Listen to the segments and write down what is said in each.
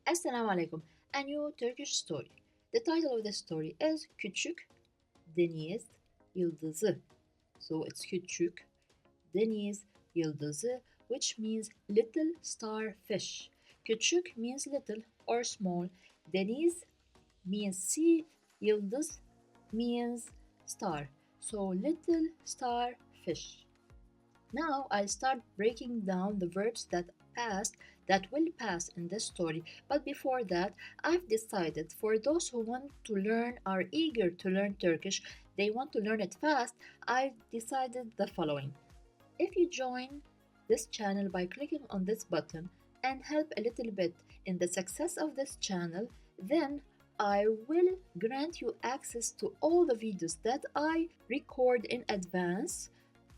Assalamu alaikum. A new Turkish story. The title of the story is Küçük Deniz Yıldızı. So it's Küçük Deniz Yıldızı, which means little starfish. Küçük means little or small. Deniz means sea. Yıldız means star. So little starfish. Now I'll start breaking down the verbs that will pass in this story. But before that, I've decided for those who want to learn, are eager to learn Turkish, they want to learn it fast, I've decided the following. If you join this channel by clicking on this button and help a little bit in the success of this channel, then I will grant you access to all the videos that I record in advance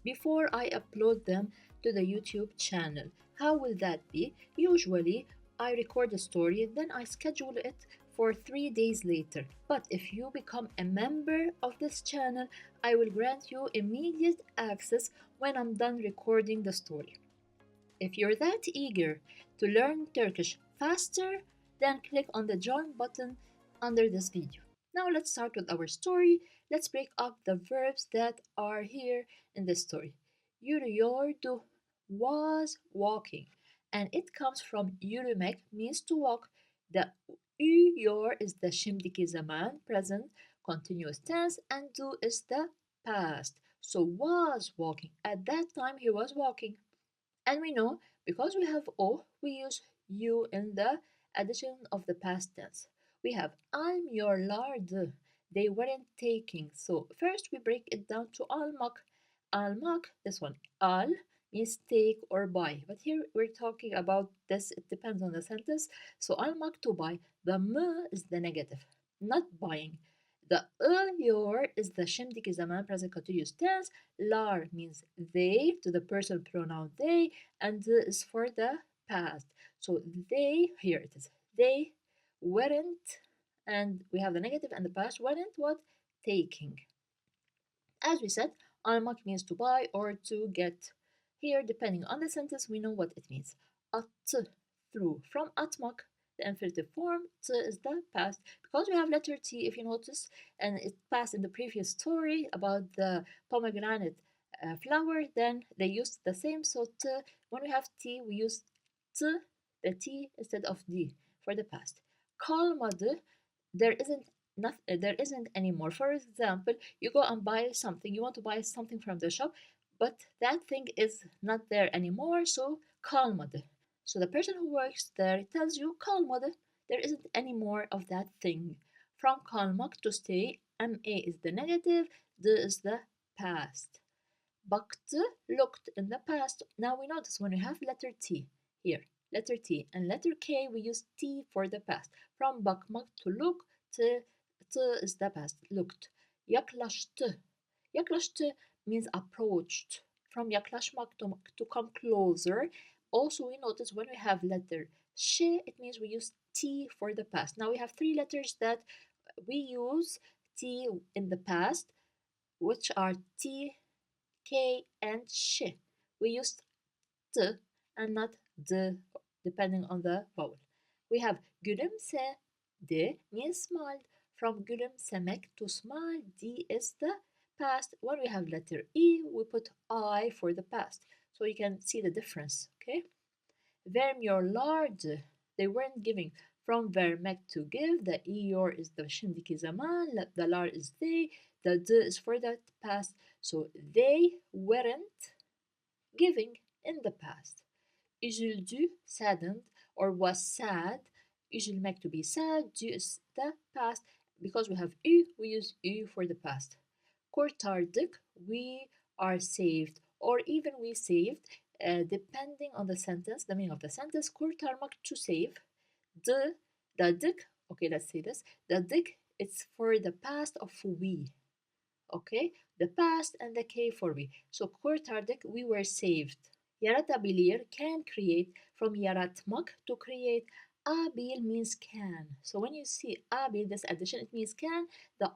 before I upload them to the YouTube channel. How will that be? Usually, I record a story, then I schedule it for 3 days later. But if you become a member of this channel, I will grant you immediate access when I'm done recording the story. If you're that eager to learn Turkish faster, then click on the join button under this video. Now let's start with our story. Let's break up the verbs that are here in the story. Yürüyordu was walking, and it comes from yürümek means to walk. The yor is the şimdiki zaman, present continuous tense, and do is the past. So was walking. At that time he was walking. And we know because we have o, we use you in the addition of the past tense. We have almıyorlardı. They weren't taking. So first we break it down to almak. Almak, this one, al means take or buy. But here we're talking about this, it depends on the sentence. So almak, to buy. The m is the negative, not buying. The your is the şimdiki zaman present continuous tense. Lar means they to the person pronoun they, and the is for the past. So they, here it is. They weren't, and we have the negative and the past weren't what? Taking. As we said, almak means to buy or to get. Here, depending on the sentence, we know what it means. Attı, through. From atmak, the infinitive form, t is the past. Because we have letter T, if you notice, and it passed in the previous story about the pomegranate flower, then they used the same. So t, when we have T, we use t, the T instead of D for the past. Kalmadı, there isn't anymore. For example, you go and buy something, you want to buy something from the shop, but that thing is not there anymore, so kalmadı. So the person who works there tells you kalmadı, there isn't any more of that thing. From kalmak, to stay, ma is the negative, d is the past. Baktı, looked in the past. Now we notice when we have letter T here, letter T and letter K, we use T for the past. From bakmak, to look, to is the past, looked. Yaklaştı. Yaklaştı means approached. From yaklaşmak, to come closer. Also, we notice when we have letter sh, it means we use T for the past. Now we have three letters that we use T in the past, which are T, K, and sh. We use t and not d, depending on the vowel. We have gülümsedi means smiled. From gülümsemek, to smile, d is the past. When we have letter e, we put I for the past. So you can see the difference, okay? Vermiyorlardı. They weren't giving. From vermek, to give. The yor is the şimdiki zaman. The lar is they. The d is for the past. So they weren't giving in the past. Üzüldü, saddened, or was sad. Üzülmek, to be sad. Du is the past. Because we have ü, we use ü for the past. Kurtardık, we are saved, or even we saved, depending on the sentence, the meaning of the sentence. Kurtarmak, to save. The dık, okay, let's say this. The dık, it's for the past of we. Okay, the past and the K for we. So kurtardık, we were saved. Yaratabilir, can create. From yaratmak, to create. Abil means can. So when you see abil, this addition, it means can. The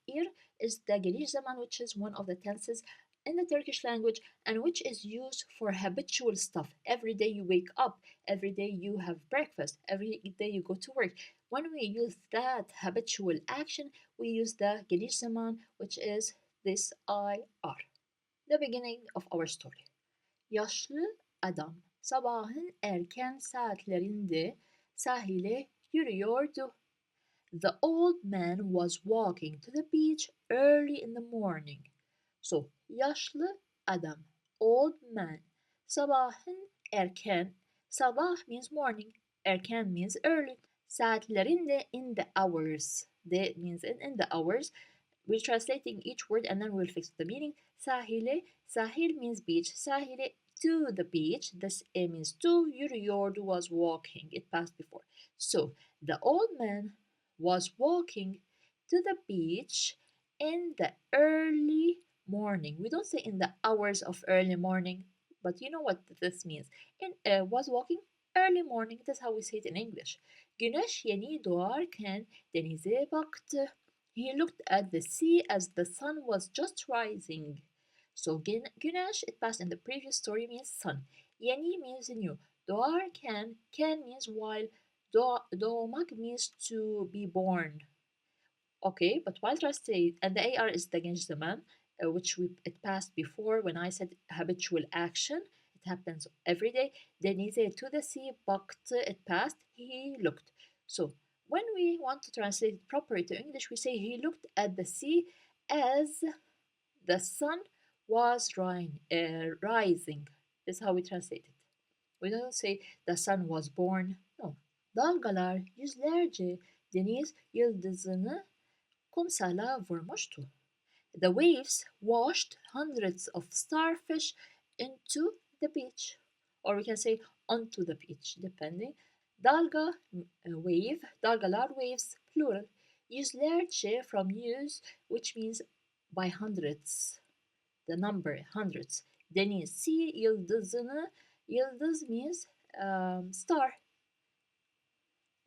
ir is the geliş zaman, which is one of the tenses in the Turkish language and which is used for habitual stuff. Every day you wake up, every day you have breakfast, every day you go to work. When we use that habitual action, we use the geniş zaman, which is this IR. The beginning of our story. Yaşlı adam sabahın erken saatlerinde sahile yürüyordu. The old man was walking to the beach early in the morning. So, yaşlı adam, old man, sabahın erken, sabah means morning, erken means early, saatlerinde in the hours, de means in the hours. We're translating each word and then we'll fix the meaning. Sahile, sahil means beach, sahile to the beach, this A means to, yürüyordu was walking, it passed before. So, the old man was walking to the beach in the early morning. We don't say in the hours of early morning, but you know what this means. Was walking early morning. That's how we say it in English. Güneş yeni doğarken denize baktı. He looked at the sea as the sun was just rising. So güneş, it passed in the previous story, means sun. Yeni means new. Doğarken, can means while. Doğmak means to be born. Okay, but while translate, and the AR is the genç zaman, which it passed before when I said habitual action. It happens every day. Denize, to the sea, baktı, it passed. He looked. So when we want to translate it properly to English, we say he looked at the sea as the sun was rising. This is how we translate it. We don't say the sun was born. No. Dalgalar yüzlerce deniz yıldızını kumsala vurmuştu. The waves washed hundreds of starfish into the beach. Or we can say onto the beach, depending. Dalga, wave, dalgalar, waves, plural. Yüzlerce from yüz, which means by hundreds. The number, hundreds. Deniz, sea, yıldızını, yıldız means star.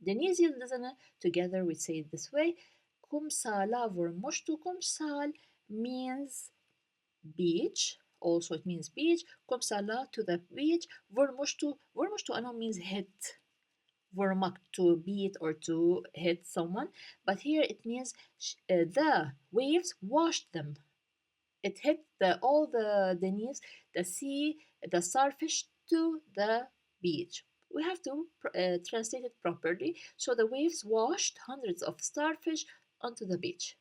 Deniz yıldızını, together we say it this way. Kumsala vurmuştu. Kumsal means beach. Also it means beach. Kumsala, to the beach. Vurmuştu. Vurmuştu, I know means hit. Vurmak, to beat or to hit someone. But here it means the waves washed them. It hit all the deniz, the sea, the starfish to the beach. We have to translate it properly. So the waves washed hundreds of starfish onto the beach.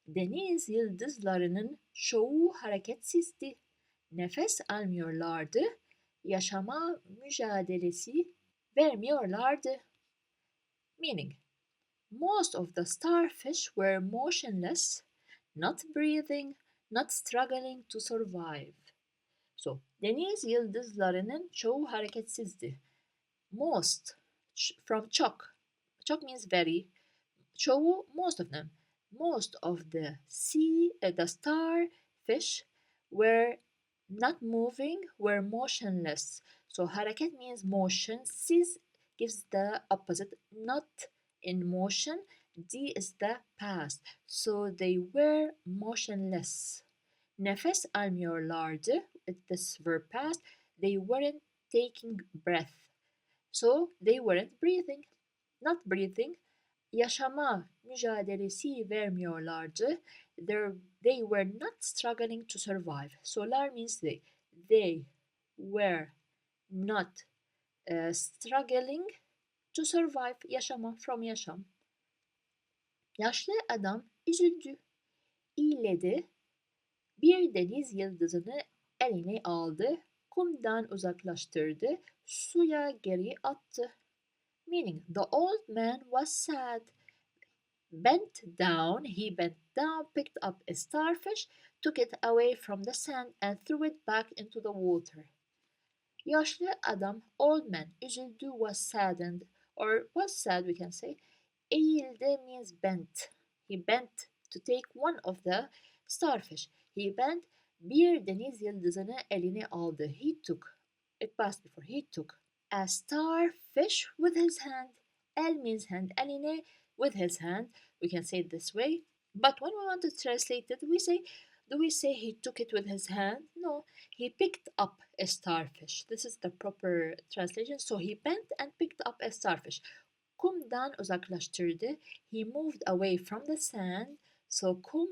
Deniz yıldızlarının çoğu hareketsizdi. Nefes almıyorlardı. Yaşama mücadelesi vermiyorlardı. Meaning, most of the starfish were motionless, not breathing, not struggling to survive. So, deniz yıldızlarının çoğu hareketsizdi. Most, from çok. Çok means very. Çoğu, most of them. Most of the the starfish were not moving, were motionless. So, hareket means motion. Siz gives the opposite, not in motion. D is the past. So they were motionless. Nefes almıyorlardı. This verb past. They weren't taking breath. So they weren't breathing. Not breathing. Yaşama mücadelesi vermiyorlardı. They were not struggling to survive. Solar means they. They were not struggling to survive. Yaşama, from yaşam. Yaşlı adam üzüldü. İğledi. Bir deniz yıldızını eline aldı. Kumdan uzaklaştırdı. Suya geri attı. Meaning, the old man was sad. He bent down, picked up a starfish, took it away from the sand and threw it back into the water. Yaşlı adam, old man, üzüldü, was saddened, or was sad we can say. Eğildi means bent. He bent to take one of the starfish. He bent, bir deniz yıldızını eline aldı. He took, it passed before, he took a starfish with his hand. El means hand, eline with his hand. We can say it this way. But when we want to translate it, we say Do we say he took it with his hand? No, he picked up a starfish. This is the proper translation. So he bent and picked up a starfish. Kumdan uzaklaştırdı. He moved away from the sand. So kum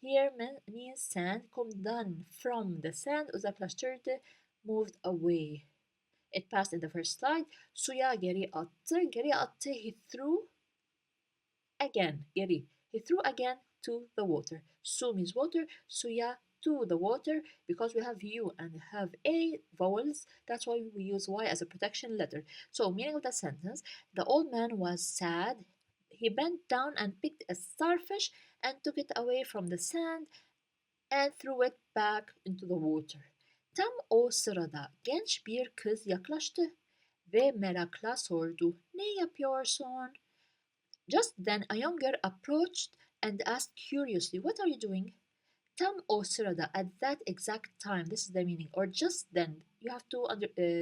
here means sand. Kumdan from the sand uzaklaştırdı, moved away. It passed in the first slide. Suya geri attı. Geri attı. He threw again. Geri. He threw again to the water. Su means water. Suya to the water. Because we have U and have A vowels, that's why we use Y as a protection letter. So, meaning of the sentence, the old man was sad. He bent down and picked a starfish and took it away from the sand and threw it back into the water. Tam o sırada genç bir kız yaklaştı ve merakla sordu. Ne yapıyorsun? Just then a young girl approached and asked curiously, "What are you doing?" Tam o sırada, at that exact time, this is the meaning, or just then. You have to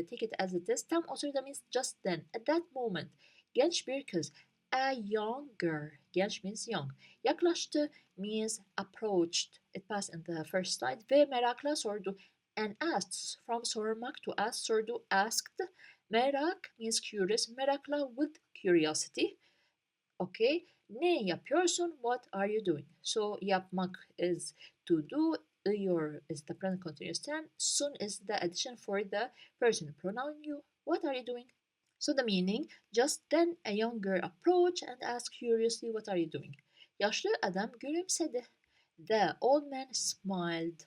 take it as it is. Tam o sırada means just then, at that moment. Genç bir kız, a young girl. Genç means young. Yaklaştı means approached. It passed in the first slide. Ve merakla sordu. And asked, from sormak to ask, sordu, asked. Merak means curious. Merakla with curiosity. Okay. Ne yapıyorsun? What are you doing? So yapmak is to do. Your is the present continuous tense. Sun is the addition for the person pronoun you. What are you doing? So the meaning, just then a young girl approached and asked curiously, "What are you doing?" Yaşlı adam gülümsedi. The old man smiled.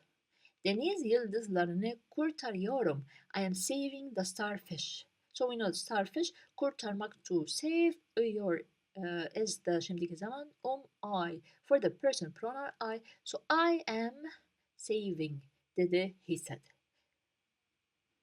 Deniz yıldızlarını kurtarıyorum. I am saving the starfish. So we know starfish, kurtarmak to save, your is the şimdiki zaman, I for the person pronoun I. So I am saving, dedi, he said.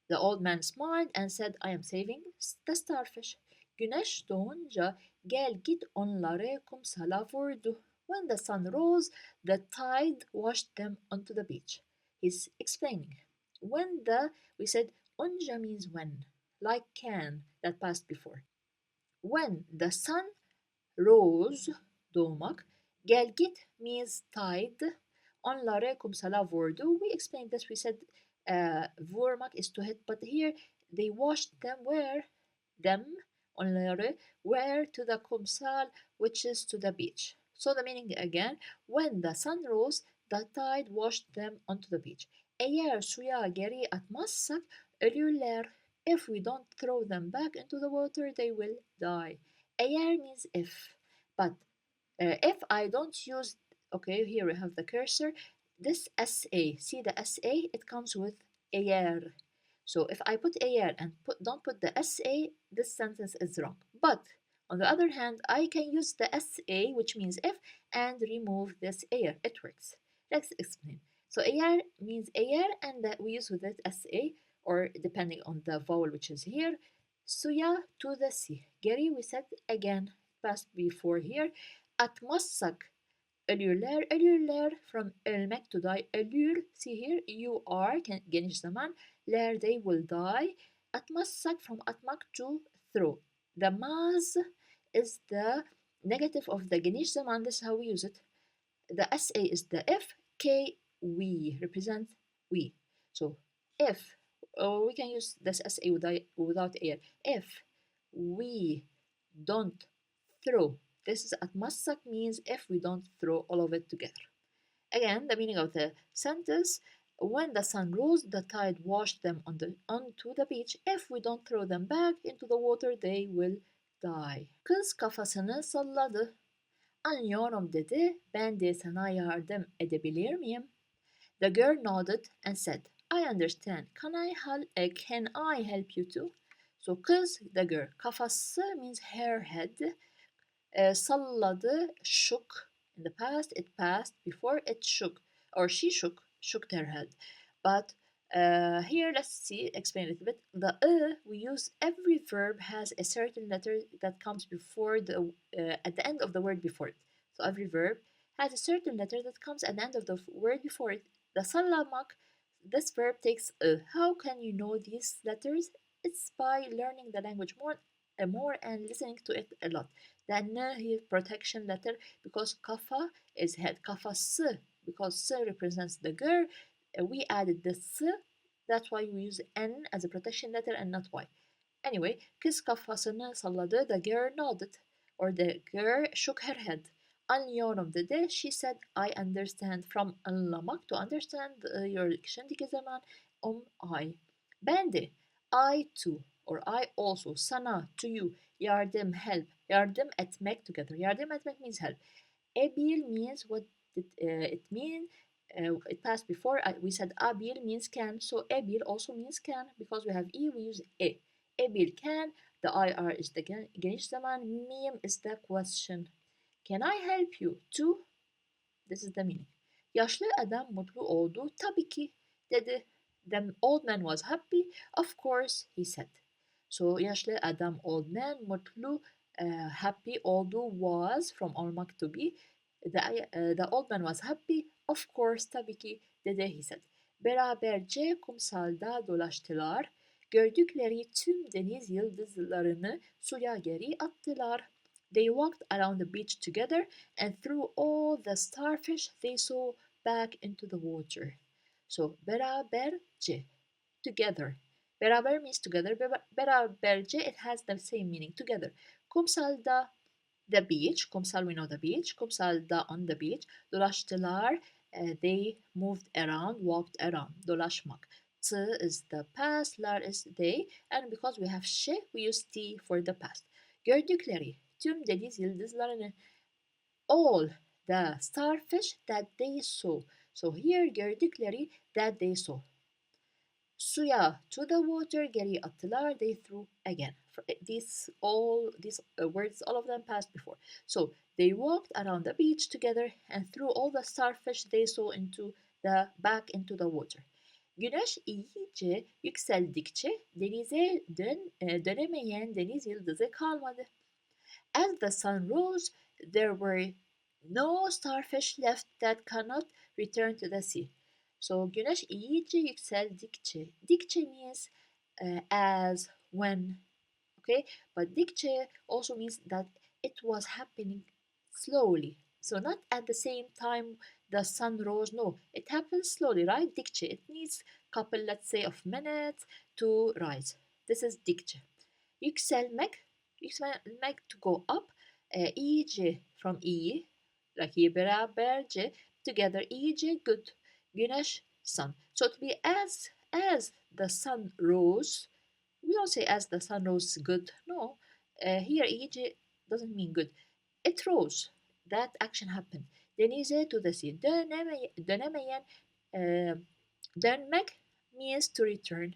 The old man smiled and said, "I am saving the starfish." Güneş doğunca gel git onları kumsala vurdu. When the sun rose, the tide washed them onto the beach. He's explaining. When the, we said, onca means when, like can, that passed before. When the sun rose, doğmak, gel git means tide, onları kumsala vurdu. We explained this, we said vurmak is to hit, but here they washed them where? Them, onları, where? To the kumsal, which is to the beach. So the meaning again, when the sun rose, the tide washed them onto the beach. Eğer suya geri atmazsak ölürler. If we don't throw them back into the water, they will die. Eğer means if, but if I don't use, okay, here we have the cursor, this SA, see the SA, it comes with eğer. So if I put eğer and don't put the SA, this sentence is wrong. But on the other hand, I can use the SA, which means if, and remove this eğer. It works. Let's explain. So eğer means eğer, and we use with it SA, or depending on the vowel which is here. Suya to the sea. Geri, we said again, past before here. Atmazsak ölürler, ölürler, from ölmek to die, ölür, see here, you are, geniş zaman, ler, they will die. Atmazsak, from atmak to throw. The maz is the negative of the geniş zaman, this is how we use it. The SA is the if, K, we, represent we. So, if, we can use this SA without air. If we don't throw, this is atmazsak means if we don't throw all of it together. Again, the meaning of the sentence, when the sun rose, the tide washed them onto the beach. If we don't throw them back into the water, they will die. Kız kafasını salladı. Anlıyorum dedi. Ben de sana yardım edebilir miyim? The girl nodded and said, "I understand. Can I help you too?" So kız, the girl. Kafası means her head. Salladı, shook. In the past, it passed. Before, it shook. Or she shook her head. But here, let's see, explain a little bit. The we use, every verb has a certain letter that comes before the, at the end of the word before it. So every verb has a certain letter that comes at the end of the word before it. The sallamak, this verb takes a. How can you know these letters? It's by learning the language more and listening to it a lot. The n here, protection letter, because kafa is head. Kafası, because s represents the girl, we added the s. That's why we use n as a protection letter and not y. Anyway, kız kafasını salladı. The girl nodded, or the girl shook her head. Anlıyorum dedi. She said, I understand. From anlamak, to understand, şimdiki zaman I. Ben de. I too, or I also. Sana, to you. Yardım, help. Yardım etmek together. Yardım etmek means help. Abil means what did it mean? It passed before. We said abil means can, so abil also means can. Because we have e, we use e. Abil can. The ir is the geniş zaman. Mim is the question. Can I help you too? This is the meaning. Yaşlı adam mutlu oldu. Tabii ki dedi. The old man was happy. Of course, he said. So yaşlı adam, old man, mutlu, happy oldu, was from olmak to be. The old man was happy. Of course, tabii ki dedi, he said. Beraberce kumsalda dolaştılar. Gördükleri tüm deniz yıldızlarını suya geri attılar. They walked around the beach together and threw all the starfish they saw back into the water. So beraberce, together. Beraber means together. Beraberce, it has the same meaning, together. Kumsalda, the beach. Kumsal, we know the beach. Kumsalda, on the beach. Dolaştılar, they moved around, walked around. Dolaşmak. T is the past, lar is they, and because we have ş, we use t for the past. Gördükleri tüm deniz yıldızlarını, all the starfish that they saw. So here gördükleri that they saw. Suya, to the water, geri attılar, they threw again. These words, all of them passed before. So they walked around the beach together and threw all the starfish they saw back into the water. Güneş iyice yükseldikçe denize dönemeyen deniz yıldızı kalmadı. As the sun rose, there were no starfish left that cannot return to the sea. So güneş iyice yükseldikçe, dikçe means as, when, okay? But dikçe also means that it was happening slowly. So not at the same time the sun rose, no. It happens slowly, right? Dikçe, it needs couple, let's say, of minutes to rise. This is dikçe. Yükselmek, to go up. İyice, from iyi, like iyi, beraberce, together, iyice, good. Güneş, sun. So to be as the sun rose, we don't say as the sun rose good. No, here iyice doesn't mean good. It rose. That action happened. Denize, to the sea. Dönemeyen, dönmek means to return.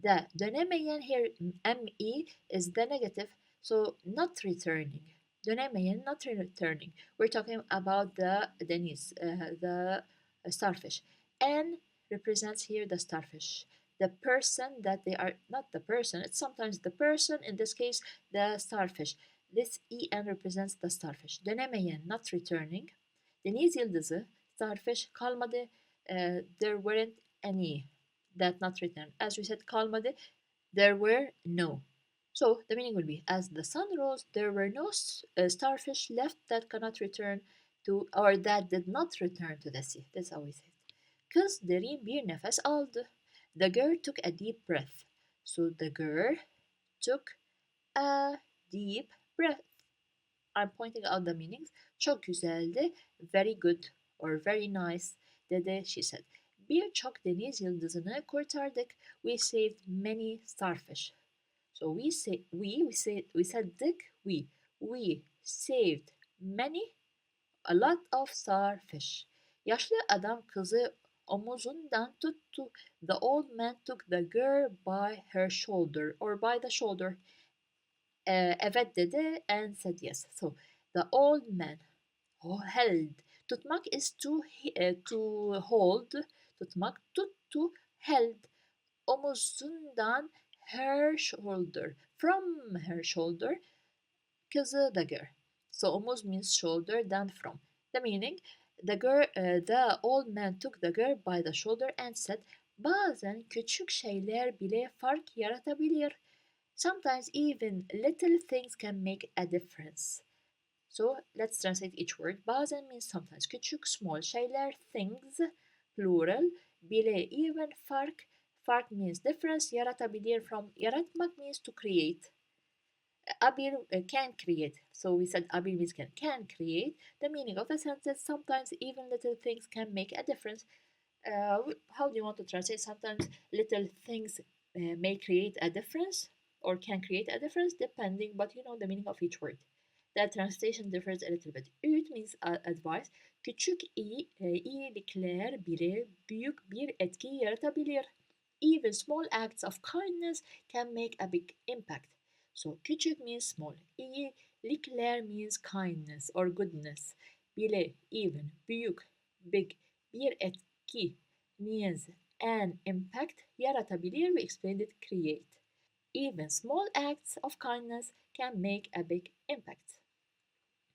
The dönemeyen here, me, is the negative, so not returning. Dönemeyen, not returning. We're talking about the deniz, the starfish. N represents here the starfish. The person that they are, not the person, it's sometimes the person, in this case, the starfish. This en represents the starfish. Dönemeyen, not returning. Deniz yıldızı, starfish, kalmadı. There weren't any that not returned. As we said, kalmadı, there were no. So the meaning will be, as the sun rose, there were no starfish left that cannot return to, or that did not return to the sea. That's how we say it. Kız derin bir nefes aldı. The girl took a deep breath. So the girl took a deep breath. I'm pointing out the meanings. Çok güzeldi, very good or very nice, dedi, she said. Birçok deniz yıldızını kurtardık. We saved many starfish. So we said we saved many, a lot of starfish. Yaşlı adam kızı omuzundan tuttu. The old man took the girl by her shoulder, or by the shoulder. Evet dedi and said yes. So the old man held. Tutmak is to hold. Tutmak, tuttu, held. Omuzundan, her shoulder. From her shoulder, kızı, the girl. So omuz means shoulder, then from. The meaning, the old man took the girl by the shoulder and said, bazen küçük şeyler bile fark yaratabilir. Sometimes even little things can make a difference. So let's translate each word. Bazen means sometimes. Küçük, small şeyler, things, plural. Bile, even, fark. Fark means difference. Yaratabilir from. Yaratmak means to create. Abil can create. So we said abil means can create. The meaning of the sentence, sometimes even little things can make a difference. How do you want to translate? Sometimes little things may create a difference or can create a difference depending, but you know the meaning of each word. The translation differs a little bit. Öğüt means advice. Küçük iyilikler bile büyük bir etki yaratabilir. Even small acts of kindness can make a big impact. So küçük means small. İyilikler means kindness or goodness. Bile, even, büyük, big, bir etki means an impact, yaratabilir. We explained it, create. Even small acts of kindness can make a big impact.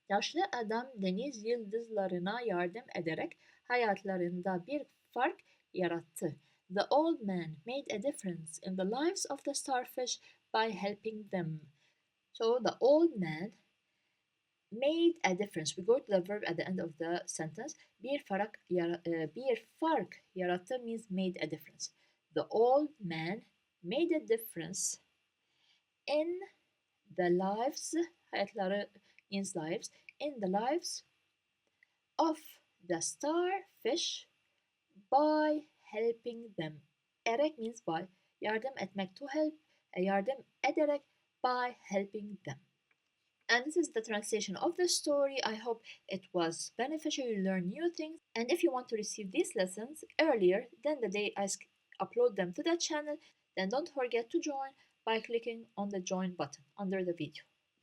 Yaşlı adam deniz yıldızlarına yardım ederek hayatlarında bir fark yarattı. The old man made a difference in the lives of the starfish by helping them. So the old man made a difference. We go to the verb at the end of the sentence. Bir fark yarattı means made a difference. The old man made a difference in the lives, hayatları in the lives of the starfish by helping them. Erek means by. Yardım etmek, to help. Yardım ederek, by helping them. And this is the translation of the story. I hope it was beneficial. You learn new things. And if you want to receive these lessons earlier than the day I upload them to the channel, then don't forget to join by clicking on the join button under the video.